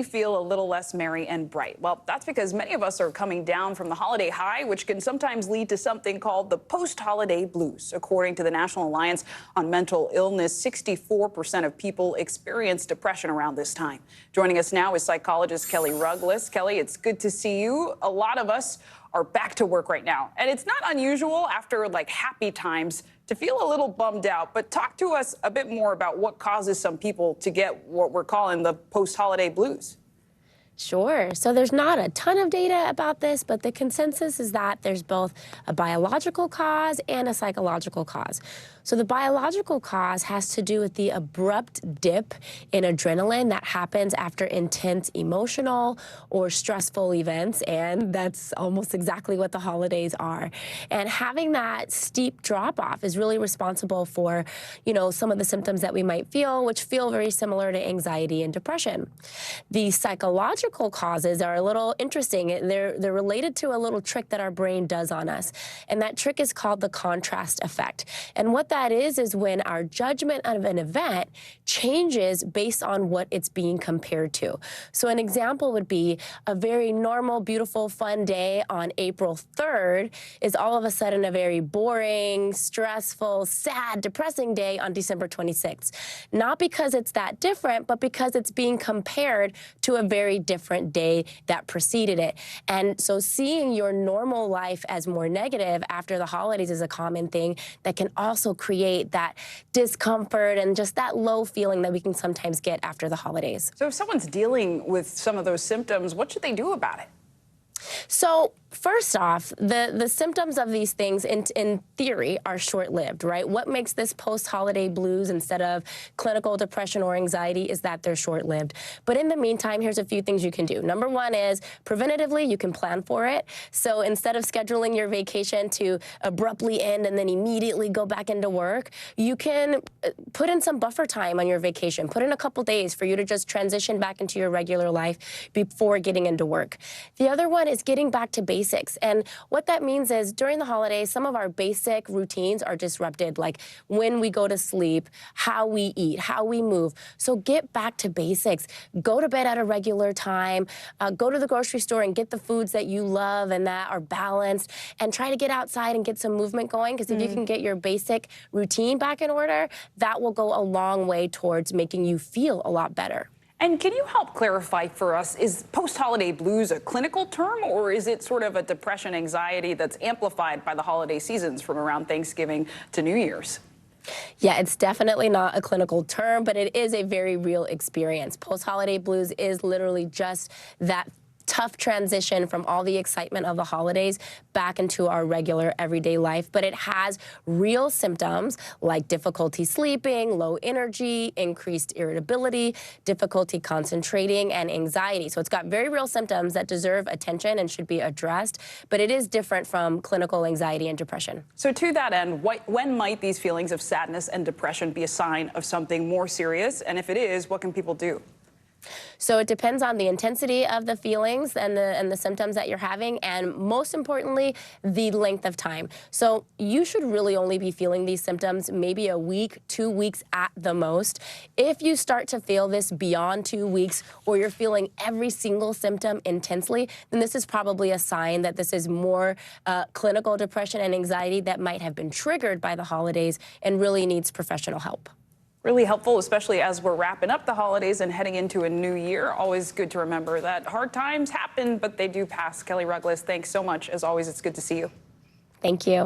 Feel a little less merry and bright. Well, that's because many of us are coming down from the holiday high, which can sometimes lead to something called the post-holiday blues. According to the National Alliance on Mental Illness, 64% of people experience depression around this time. Joining us now is psychologist Kelli Rugless. Kelli, it's good to see you. A lot of us are back to work right now, and it's not unusual after happy times to feel a little bummed out. But talk to us a bit more about what causes some people to get what we're calling the post-holiday blues. Sure. So there's not a ton of data about this, but the consensus is that there's both a biological cause and a psychological cause. So the biological cause has to do with the abrupt dip in adrenaline that happens after intense emotional or stressful events, and that's almost exactly what the holidays are. And having that steep drop-off is really responsible for, some of the symptoms that we might feel, which feel very similar to anxiety and depression. The psychological causes are a little interesting. They're related to a little trick that our brain does on us, and that trick is called the contrast effect. And what that is when our judgment of an event changes based on what it's being compared to. So an example would be a very normal, beautiful, fun day on April 3rd is all of a sudden a very boring, stressful, sad, depressing day on December 26th. Not because it's that different, but because it's being compared to a very different day that preceded it. And so seeing your normal life as more negative after the holidays is a common thing that can also create that discomfort and just that low feeling that we can sometimes get after the holidays. So if someone's dealing with some of those symptoms, what should they do about it? So first off, the symptoms of these things in theory are short-lived, right? What makes this post-holiday blues instead of clinical depression or anxiety is that they're short-lived. But in the meantime, here's a few things you can do. Number one is preventatively, you can plan for it. So instead of scheduling your vacation to abruptly end and then immediately go back into work, you can put in some buffer time on your vacation. Put in a couple days for you to just transition back into your regular life before getting into work. The other one is getting back to basics. And what that means is during the holidays, some of our basic routines are disrupted, like when we go to sleep, how we eat, how we move. So get back to basics. Go to bed at a regular time. Go to the grocery store and get the foods that you love and that are balanced. And try to get outside and get some movement going, because if you can get your basic routine back in order, that will go a long way towards making you feel a lot better. And can you help clarify for us, is post-holiday blues a clinical term, or is it sort of a depression, anxiety that's amplified by the holiday seasons from around Thanksgiving to New Year's? Yeah, it's definitely not a clinical term, but it is a very real experience. Post-holiday blues is literally just that tough transition from all the excitement of the holidays back into our regular everyday life. But it has real symptoms like difficulty sleeping, low energy, increased irritability, difficulty concentrating, and anxiety. So it's got very real symptoms that deserve attention and should be addressed, but it is different from clinical anxiety and depression. So to that end, when might these feelings of sadness and depression be a sign of something more serious? And if it is, what can people do? So it depends on the intensity of the feelings and the symptoms that you're having, and most importantly, the length of time. So you should really only be feeling these symptoms maybe a week, 2 weeks at the most. If you start to feel this beyond 2 weeks, or you're feeling every single symptom intensely, then this is probably a sign that this is more clinical depression and anxiety that might have been triggered by the holidays and really needs professional help. Really helpful, especially as we're wrapping up the holidays and heading into a new year. Always good to remember that hard times happen, but they do pass. Kelli Rugless, thanks so much. As always, it's good to see you. Thank you.